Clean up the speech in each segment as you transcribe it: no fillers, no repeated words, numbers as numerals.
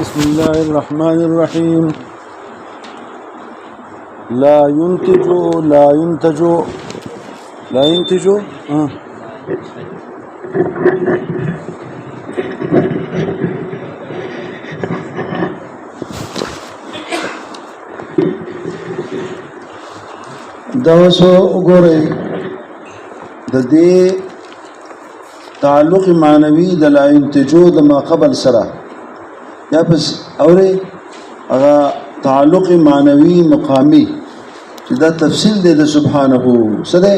بسم الله الرحمن الرحيم. لا ينتج دوسو وګورئ د دې تعلق معنوي د لا ينتجو د ما قبل سره یا پس اوري هغه تعلق معنوي مقامي چې دا تفصیل دی د سبحانه سره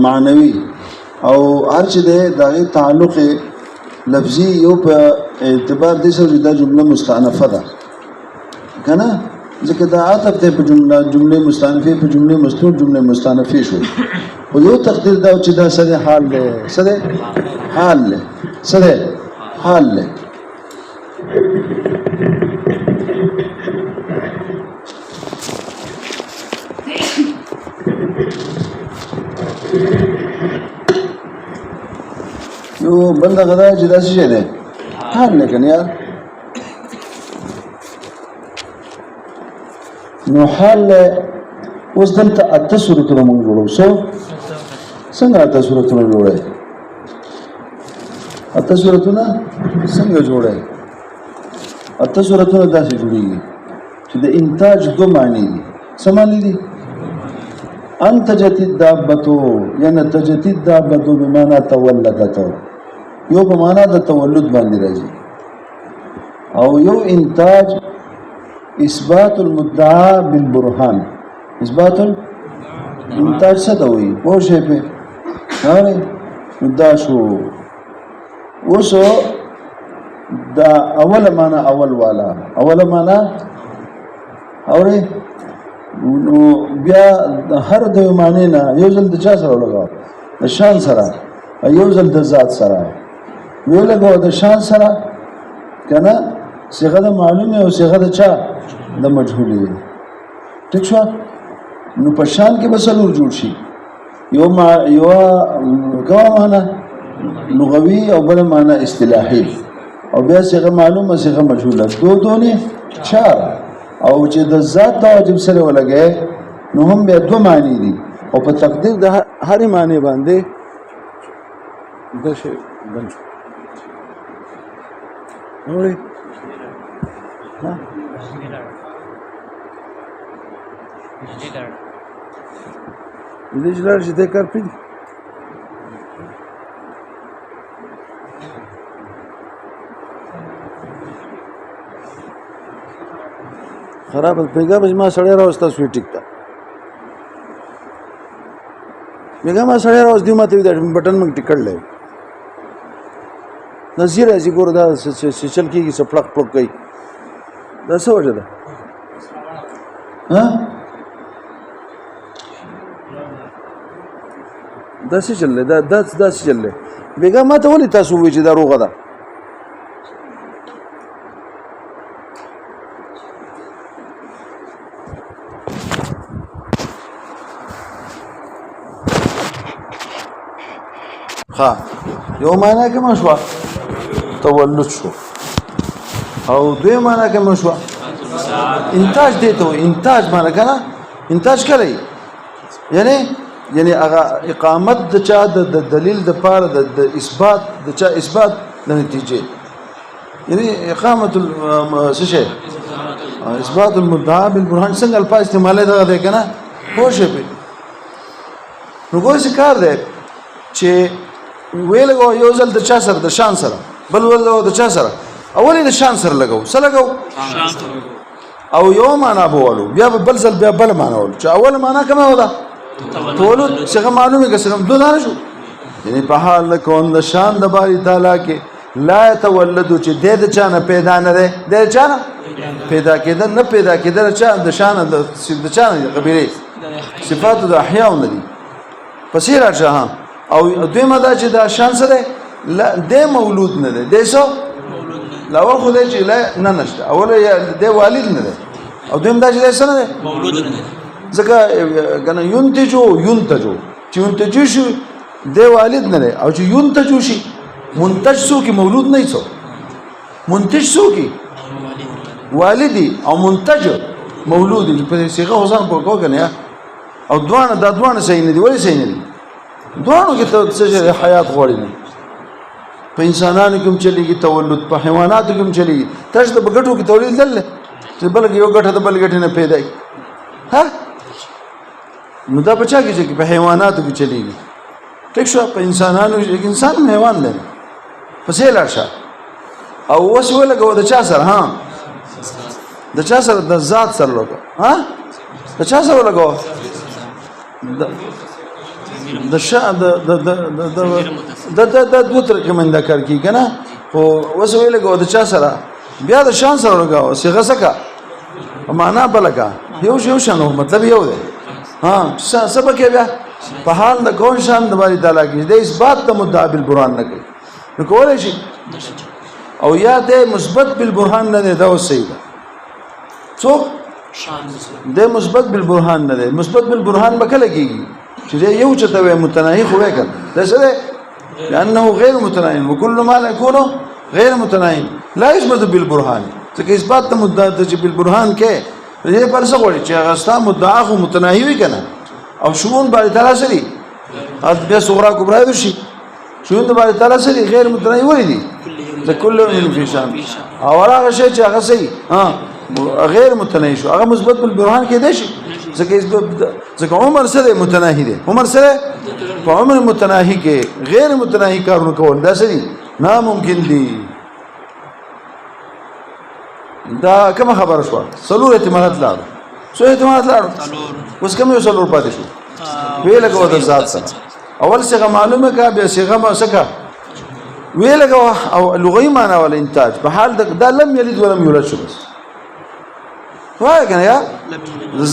معنوي او هر چې دی دغه تعلق لفظي یو په اعتبار دې سره دا جمله مستأنفه ده کنه ځکه دا عطف ته په جمله مستأنفه په جمله مستور جمله مستأنفه شو او یو تقدیر دا چې دا سره حال له سره حال له سره حال له یو بل غدا چې دا څه دی حال نه کنه یار نو حال اوس دلته اته صورتونه موږ جوړو څنګه اته صورتونه جوړه اته صورتونه څنګه جوړه اته صورتونه داسې جوړیږي چې د انتاج دو معنی دي څه معنی دي انتجت الدابه یعنی تجت الدابه بمعنى تولدت یو په معنا د تولد باندې راځي او یو انتاج اثبات المدعا بالبرهان اثبات انتاج څه دی وایي پوه شئ په هغه دا شو اوس دا اوله معنا اول والا اوله معنا اوري نو بیا هر د معنی نه یو ځل د چا سره لګاو د شان سره یو ځل د ذات سره یو لګاو د شان سره کنه صيغه د معلومه او صيغه د چا د مجهولی ټیک شو نو په شان کې بسلور جوړ شي یو کومه معنا لغوي او بل معنا اصطلاحي او بیا صيغه معلومه صيغه مجهوله دونه چار او چې د ذات د واجب سره ولګي نو هم بیا دوه معنی دي او په تقدیر د هر معنی باندې د شی بن نوري ها دې جلال چې ته کار پېږي خراب پیغام ما سړی راوستا سوی ټیک تا پیغام ما سړی راوس دی ماته دا بٹن موږ ټیکټ لای نظیر ازي ګور دا چل کیږي سپړق پړق کوي دا څه وجه ده ها دا څه چلله دا څه چلله پیغام ما ته ولې تاسو وی چې دا روغه ده ها یو معنا کې مشوا تولد شو او دوی معنا کې مشوا انتاج دی ته انتاج معنا کنه انتاج کړی یعنی هغه اقامت د چا د دلیل د پاره د اثبات د چا اثبات د نتیجه یعنی اقامت څه اثبات المدعا بالبرهان څنګه الفاظ استعماله ده کنه پوښه په نو کوم کار دی چې ویلګو یو ځل د چا سره د شان سره بل ول د چا سره اولی د شان سره لګاو سره لګاو او یو معنا بولو بیا بل ځل بیا بل معنا ول چې اول معنا کومه ودا تولد څنګه معلومه کسم دوه نه شو یعنی په حال کون د شان د باری تعالی کې لا تولد چې د چا نه پیدا نه ده د چا نه پیدا کېده نه پیدا کېده چا د شان د چا نه قبيله صفات د احیاء ندي پسې راځه او دویمه دا چې دا شان سره د مولود نه ده دیسو لاول خو دې چې نه نشته اوله د والد نه ده او دویم دا چې نه ده مولود نه ده ځکه کنه ينتجو چې ينتجو شي د والد نه ده او چې ينتجو شي منتج سو کې مولود نه څو منتج سو کې والدي او منتج مولود په صيغه وزن په کو کنه او دوانه صحیح نه دي ولې صحیح نه دي دوانو کې ته څه حیات غوړي نه په انسانانو کې هم چلیږي تولد په حیواناتو کې هم چلیږي تاسو د بغټو کې تولید دل چې بل یو غټه د بل غټه نه پیدا کی ها نو دا بچا کې چې په حیواناتو کې چلیږي ټیک شو په انسانانو کې انسان حیوان دی پسې لاشه او اوس ولګو د چا سره ها د چا سره د ذات سره لګو ها د چا سره لګو د شا د دوه تر کې مندا کار کی کنه خو اوس ولګو د چا سره بیا د شان سره لګو صيغه سکا معنا بلګه یو شانو مطلب یو دی ها سبق بیا په حال د کون شان د باری تعالی کې د اثبات د مدعا بالبرهان نه کوي نو کولای شي او یا د مثبت بالبرهان نه دا صحیح ده څو د مثبت بالبرهان نه ده مثبت بالبرهان بکله کیږي چې یو چته متناهي خو وکړه دا څه ده لانه غیر متناهي وكل ما لا يكون غیر متناهي لا يثبت بالبرهان ځکه اثبات د مدعا د بالبرهان کې دې پر څه وړي چې غستا مدعا خو متناهي وي کنه او شؤون باری تعالی سره بیا صغرا کبرا شي شؤون باری تعالی سره غیر متناهي ولې دي ذکر من فی شان او هغه شی چې هغه صحیح ها غیر متناهي شو هغه مثبت بالبرهان کې دی شي ځکه عمر سره متناهي دی عمر سره په عمر متناهي کې غیر متناهي کارونه کول دا سړي ناممکن دي دا کوم خبره شو سلور احتمالات لاړو سو احتمالات لاړو اوس کوم یو سلور پاتې شو ویلګو د ذات سره اول څنګه معلومه کا بیا څنګه ما سکا ویلګو او لغوي معنی ول انتاج په حال دا لم یلد ولم یولد شو بس وای کنه یا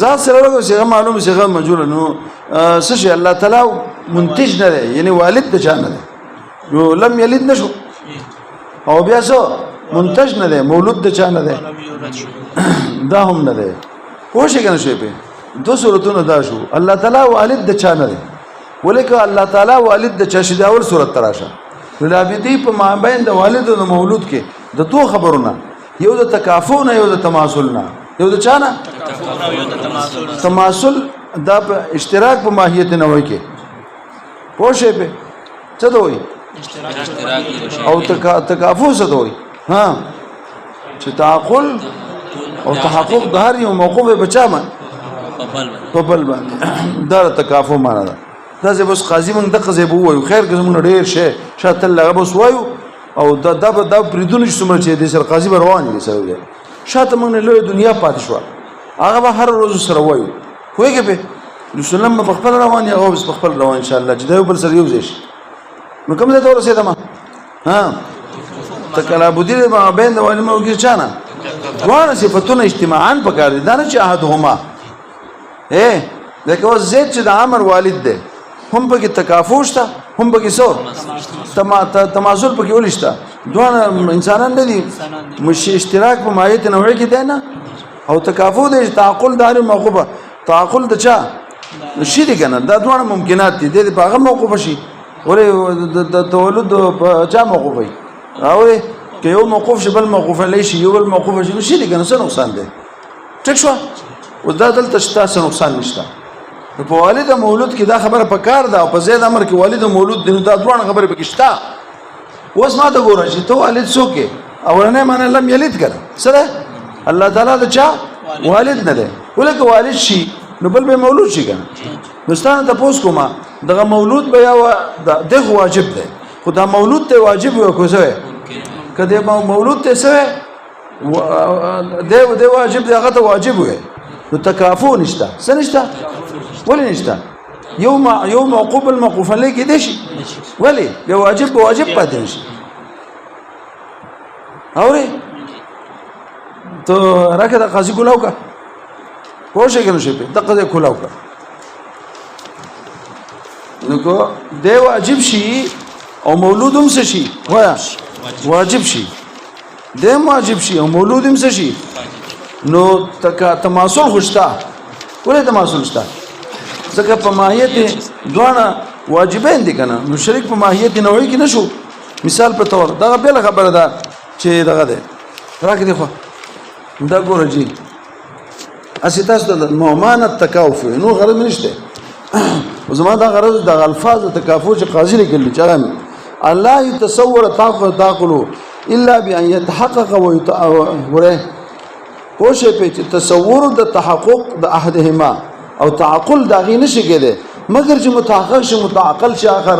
ذات سره ورغو څنګه معلومه څنګه مجهول نو څه الله تعالی منتج نه دی یعنی والد د چا نه دی نو لم یلد نشو او بیا څه منتج نه دی مولود د چا نه دی دا هم نه دی پوښی کنه شی په دو صورتونو دا شو الله تعالی والد د چا نه دی ولیکه الله تعالی والد د چا شي د اول صورت تراشه ولابدی په مابین د والد او مولود کې د دوه خبرونه یو د تکافؤ نه یو د تماثل نه یو د چا نه تماثل دا په اشتراک په ماهیت نه وای کې پوښی په څه دوی او تکافؤ څه دوی ها چې تعقل او تحقق د هر یو موقوف بچا ما په بل باندې دا تکافؤ معنا ده دا زه بس قاضي مونږ د قضې بو وایو خیر که مونږ ډیر شي شاته لغه بس وایو او دا پریدون چې څومره چې د سر قاضي روان دي سره شاته مونږ له دنیا پاتې شو هغه به هر روز سره وایو خوېږي به رسول الله په خپل روان یا او په خپل روان ان شاء الله چې دا بل سره یو ځای شي نو کوم ځای ته ورسېدم ها تکلا بودی ما بین د علماء کې چانه دوه صفاتونه اجتماعاً پکار دي دا نه چې احدهما لکه اوس زید چې د عمر والد دی هم پکې تکافؤ شته هم پکې څو تماثل پکې ولشته دوه انسانان نه دي مش اشتراک په ماهیت نوعي کې دی نه او تکافؤ د تعقل دار موقوفه تعقل د چا شي دي کنه دا دوه ممکنات دي د هغه موقوفه شي ولې د تولد په چا موقوفه او که یو موقوف شي بل موقوف ليش یو بل موقوف شي دي کنه څه نقصان دی ټیک شو او دا دلته شته څه نقصان نشته په والد مولود کې دا خبره پکار ده او په زید امر کې والد مولود دي نو دا دوه خبره پکښتا اوس ما ته ګورئ چې ته والد څوک اولنې معنی لم یلد کړه سره الله تعالی دا چا والد نه ده ولکه والد شي نو بل به مولود شي کنه مستانه تاسو کومه دغه مولود به یا دغه واجب ده خدا مولود ته واجب وي کوڅه کله مولود ته څه ده واجب ده هغه ته واجب وي نو تکافؤ نشته څه نشته ولې نشته یو موقوف الموقوف لې کې دي شي ولې به واجب پاتې شي اوري ته راکه د قاضي کولاو کا پوښښ کنه شي د قاضي کولاو کا نو کو دی واجب شي او مولودم څه شي وایا واجب شي دیم واجب شي او مولودم څه شي نو تماثل خوشتا ولې تماثل شتا ځکه په ماهیت دوه واجبین دي کنه نو شریک په ماهیت نوعي کې نشو مثال په تور دا بل خبره ده چې دغه ده راکې خو دا ګوره جی اسی تاسو د نومان التکاوف نو غرض نشته وزما دا غرض د الفاظ تکافو چې قاضي لیکل چې الله يتصور تعقل الا بان يتحقق وره پوشه په چې تصور د تحقق د احدهما او تعقل دا غي نشي کېده مگر چې متحقق شي متعقل شي اخر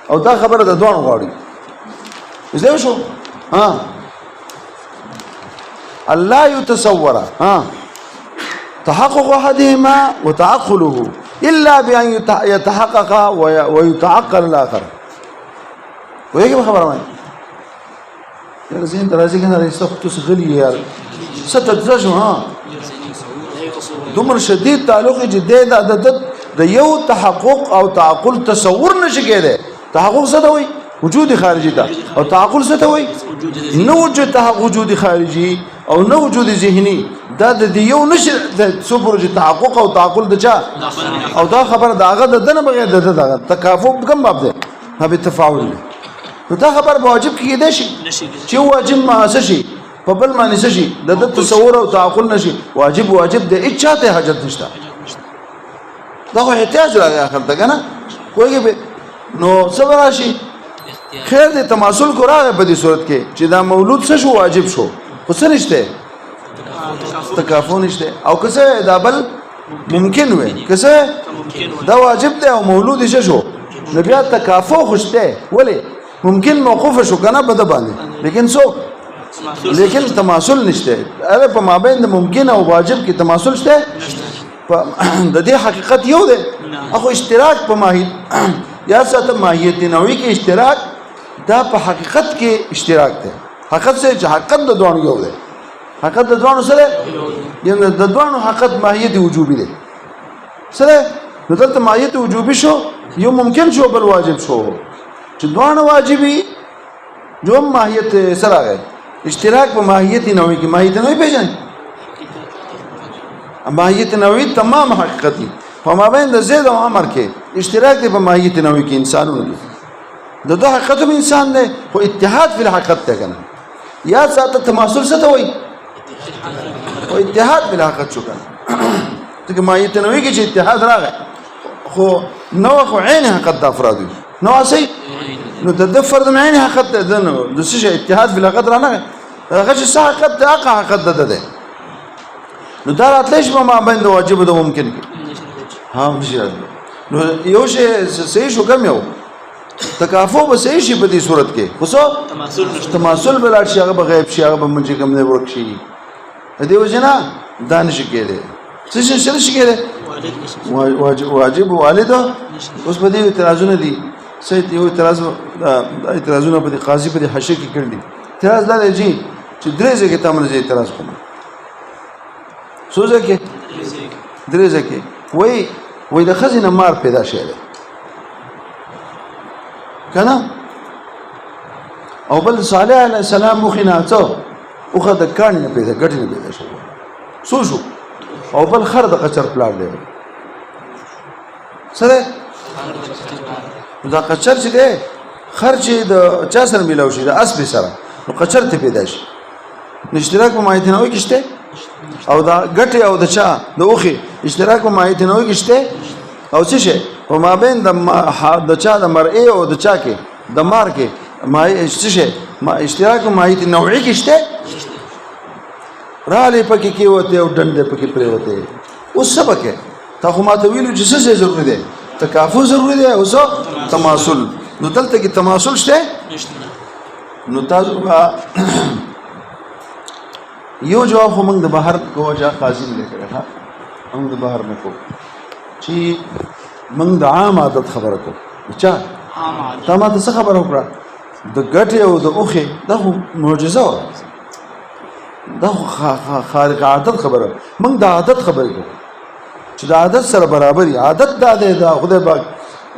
او دا خبره د دوه غواړي زه شو ها الله يتصور ها تحقق احدهما وتعقله الا بان يتحقق ويتعقل الاخر ويجي خبره ما يا زين دراسي كان ريستخدم غلي يا ستتزجم ها دمر شدید تعلق جدي د یو تحقق او تعقل تصور نشي کېده تحقق څه دی وجود خارجي ده او تعقل څه دی نو وجود تحقق وجود خارجي او نو وجود ذهني دا د یو نشي د صبر تحقق او تعقل د چا او دا خبر داغه د نه بغیر د دغه تکافؤ کوم باب ده به تفاعل نو دا خبر واجب کېده شي چې واجب ما شي په بل معنی شي د تصور او تعقل نشي واجب د اچاته حاجت نشته دا خو احتیاج راغی اخر ته کنه کوئی به نو صبر راشي خیر دې تماسل کو راغی په دې صورت کې چې دا مولود څه شو واجب شو خو څه نشته تکافؤ نشته او کسه دا بل ممکن وي کسه دا واجب دی او مولود څه شو نو بیا تکافؤ خوشته ولی ممکن موقوف شو کنه په د باندې لیکن سو لیکن تماسل نشته اره په مابین د ممکن او واجب کې تماسل شته د دې حقیقت یو دی اخو اشتراک په ماهیت یا ساته ماهیت نوعی کې اشتراک دا په حقیقت کې اشتراک دی حقیقت سره چې حقیقت د دوه یو دی حقیقت د دوه سره یعنی د دوه حقیقت ماهیت وجوبي دی سره نو دلته ماهیت وجوبي شو یو ممکن شو بل واجب شو چې دوه واجبي جو ماهیت سره راغی اشتراک په ماهیت نوعی کې ماهیت نوعی پیژنئ ماهیت نوعی تمام حقیقتی په مابین د زید او امر کې اشتراک دی په ماهیت نوعی کې انسانونو کې د دوه حقیقت انسان دی خو اتحاد فی الحقیقت ته کنه یا ساته تماسل څه ته وایي او اتحاد فی الحقیقت شو کنه ځکه ماهیت نوعی کې چې اتحاد راغی خو نو خو عین حقیقت د افراد نو اسی نو د فرد عین حقیقت ده نو د څه اتحاد فی الحقیقت را نه هغه چې صح حقیقت ده هغه حقیقت ده نو دا راتلش ما باندې واجب ده ممکن ها نشي نو یو شی صحیح شو کوم یو تکافؤ به صحیح شي په دې صورت کې خو تماسل بل شي هغه غیب شي هغه منځ کوم نه ورک شي دې وجنا دانش کېده څه شي کېده واجب والد اوس په دې اعتراضونه دي سید یو اعتراضونه په قاضي په حاشیه کې کړل دي اعتراض دا دی چې درې ځکه تاسو نه اعتراض کوم سوزه کې درې ځکه وای د خزینه مار پیدا شوی کنه او بل صالح علیه السلام مخینه څو اوخه د کان نه پیدا ګټ نه پیدا شو شو او بل خر د قچر پلاټ دی سره دا قچر چې دی خر چې د چا سره ملاو شي د اسب سره نو قچر ته پیدا شي اشتراک په مایت نه وي کېشته او دا ګټه او د چا د اوخي اشتراک په مایت نه وي کېشته او څه شي په مابین د چا د مرئي او د چا کې د مار کې مای څه شي اشتراک په مایت نوعي کېشته را لې پکې کې وته او ډنډه پکې پرې وته اوس سبق ته خو ما ته ویلو چې څه ضروري دی تکافؤ ضروري دی او تماسل نو دلته کې تماسل شته نو تاسو یو جواب خو موږ د بهر کوجا قاضي لیکره ها موږ د بهر نه کو چې موږ د عام عادت خبره کو چا عام عادت تا ما څه خبره وکړه د ګټه او د اوخه د معجزه دا خارق عادت خبره موږ د عادت خبره کو چې د عادت سره برابرۍ عادت دا دی دا خدای پاک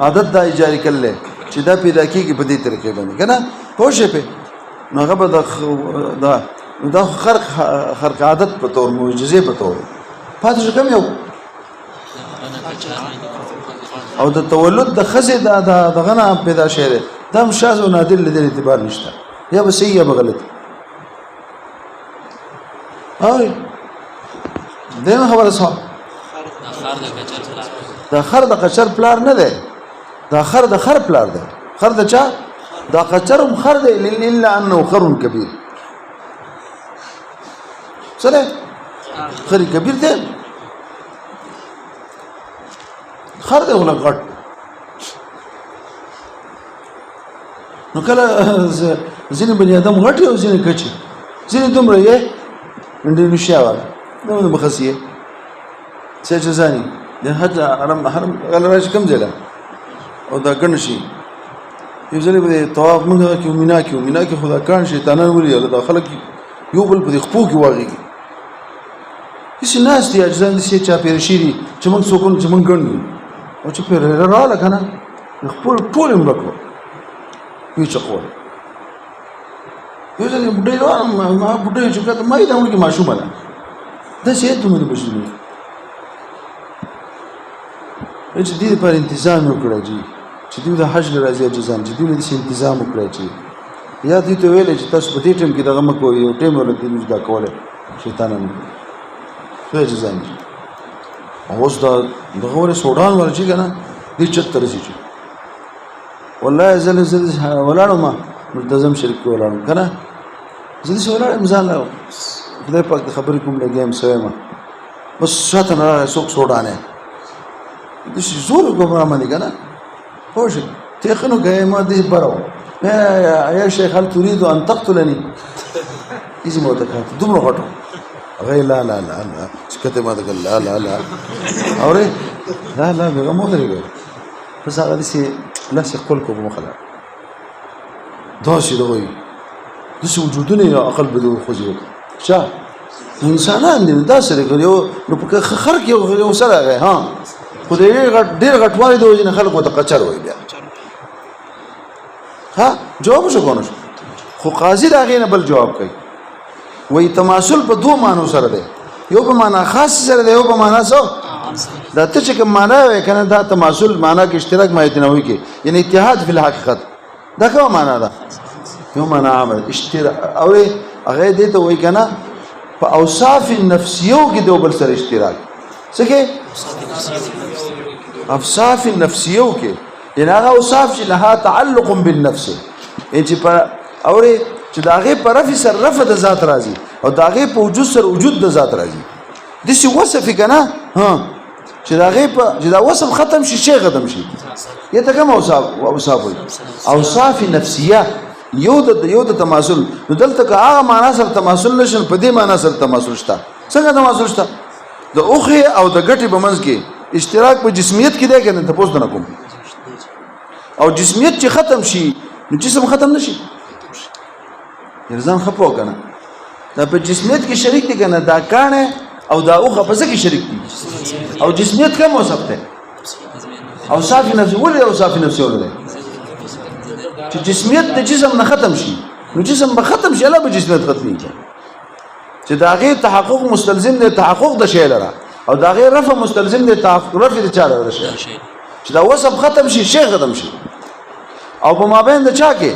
عادت دا جاری کړل چې دا پیدا کیږي په دې طریقې باندې کنه پوه شئ په نو هغه به دا خرق عادت په تور معجزې په تور پاتې شو کوم یو او د تولد د خزې دغه نه پیدا شوی دا هم شاذ او نادر له اعتبار نشته یا به صحیح یا به غلط اوی دغه خبره څه دا خر د قچر پلار نه دی دا خر د خر پلار دی خر د چا دا قچر هم خر دی الا انه خر کبیر سره خر کبیر دی خر دی ولا غټ نو کله ځینې بني ادم غټ او ځینې کچي ځینې دومره یې انډونیشیا والا نو بخسیه څه ځاني د حج حرم غل راشي کم ځای او دا ګڼ شي یو ځلې به طواف موږ کې مینا کې خدا کان شیطانان ولي دا خلک یو بل په خپو کې واغېږي هیڅ ناس دي اجزا دي چې پیری شي چې موږ څوک چې موږ ګڼو او چې پیری رااله کنه خپل ټول مبکو یو چقول یو ځلې بډای ما بډای چې کته ما دا ونګي ماشومه ده دا څه ته مې بشو چې دې پر تنظیم وکړه چې دوی د حج لراځي اجزام چې دوی د تنظیم وکړي چې یا دې ته ویل چې تاسو په دې ټیم کې دغه مکو یو ټیم ولته موږ دا کوله شیطانانو څه اجزام اوس دا دغه ور سودان ورچی کنه دې چتر شي والله زل ولاړو ما ملتزم شریک ولاړو کنه زل ولاړ امزان لا خدای پاک خبرې کوم لګیم سوما بس شاته نه سوق سودانه د زور ګمرا باندې کنه خوش تخنو گئے ما دې برو يا شيخ هل تريد ان تقتلني ايش مو تکات دومره غټو غي لا لا لا لا سکته ما تقول لا لا لا اوره لا لا بغه مو درګو بس هغه دې لا سقول کو مخلا داسي دوی داسي وجودونه یا عقل بده خوځي شا انسانان دې داسره یو نو په خر کې یو سره ها خدای ډېر غټوالي دوی نه خلکو ته قچر وای بیا ها جواب شو کوونه خو قاضي دا غینه بل جواب کوي وای تماثل په دوه معنی سره ده یو په معنا خاص سره ده یو په معنا سو دا ته چې کوم معنا وای کنه دا تماثل معنا کې اشتراک مایتنوي کې یعنی اتحاد فی الحقیقت دا کوم معنا ده یو معنا عمل اشتراک او هغه دې ته وای کنه په اوصاف نفسیو کې د بل سره اشتراک څه کې اوصاف نفسیو کې ان هغه اوصاف چې لها تعلق بالنفس چې په اوره چې داغه پر رفع سر رفع د ذات راځي او داغه په وجود سر وجود د ذات راځي د څه وصف کنه ها چې داغه په چې دا وصف ختم شي شي ختم شي یته کوم اوصاف نفسیه یو د تماثل نو دلته هغه معنا سره تماثل نشن په دې معنا سره تماثل شته څنګه تماثل شته د اوخه او د غټي په منځ کې اشتراک په جسمیت کې دی کنه تاسو نه کوم او جسمیت چې ختم شي نو جسم ختم نشي ځان خپو کنه دا په جسمیت کې شریک دي کنه دا کانه او دا اوخه په څه کې شریک دي او جسمیت کوم وصف ده او صافي نفس ولې او صافي نفس ولې چې جسمیت د جسم نه ختم شي نو جسم به ختم شي لا به جسمیت ختمي چې دا غي تحقق مستلزم دي تحقق د شی لره او دا غي رفع مستلزم دي تحقق رفع د چاره لره چې دا وصف ختم شي شی ختم شي او په مابین د چا کې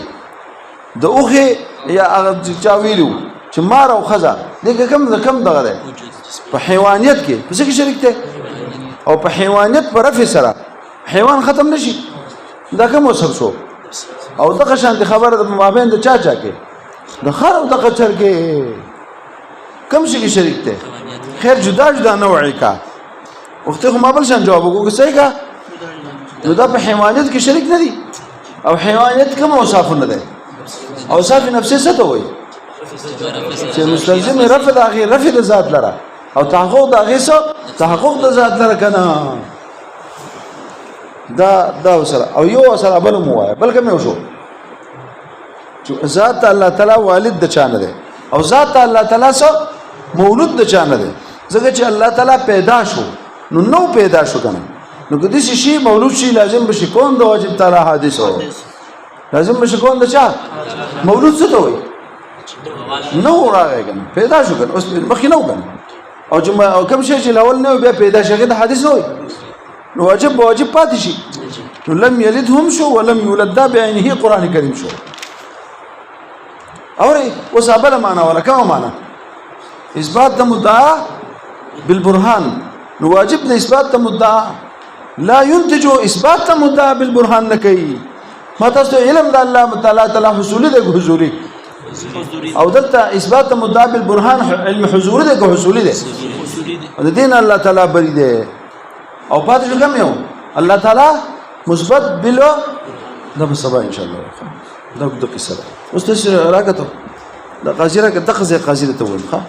د اوخه یا هغه چا ویلو چې مار او خزا دغه کم دغه ده په حیوانیت کې په څه کې شریک ده او په حیوانیت پر رفع سره حیوان ختم نشي دا کوم وصف شو او دغه شان خبره د مابین د چا کې د خر او د قچر کې کم شي کې شریک ده خیر جدا نوعی کا وخت خو ما بل شان جواب وکړو صحیح کا نو دا په حیوانیت کې شریک نه دي او حیوانیت کوم اوصاف نه ده اوصاف نفسي څه ته وایي چې مستلزم رفع د هغه رفع د ذات لره او تحقق د هغه څه تحقق د ذات لره کنه دا وسره او یو سره بل مو وایي بلکې مې وشو چې ذات الله تعالی والد د چانه ده او ذات الله تعالی څه مولود د چانه ده ځکه چې الله تعالی پیدا شو نو پیدا شو کنه نو کدي شي مولود شي لازم بشي کون د واجب تعالی حادث هو لازم بشي کون د چا مولود څه ته وایي نو راغی کنه پیدا شو کنه اوس مخکې نو کنه او کوم شي چې الاول نه بیا پیدا شي د حادث نه وي نو واجب پاتې شي لم يلدهم شو ولم يولد دا بعينه قرآن كريم شو أوري وسابلا معنا ولا كما معنا إثبات مدعى بالبرهان نواجب إثبات مدعى لا ينتج إثبات مدعى بالبرهان نكي ما تصدق علم دا الله تعالى حصولي ده حصولي او دلتا اثبات مدعى بالبرهان علم حضوري ده حصولي ده دين الله تعالى بري ده او پاتې شو کوم یو الله تعالی مثبت بلو دا به سبا ان شاء الله دا د قصه اوس تاسو راکته دا قاضي راکته قاضي ته وایي ښه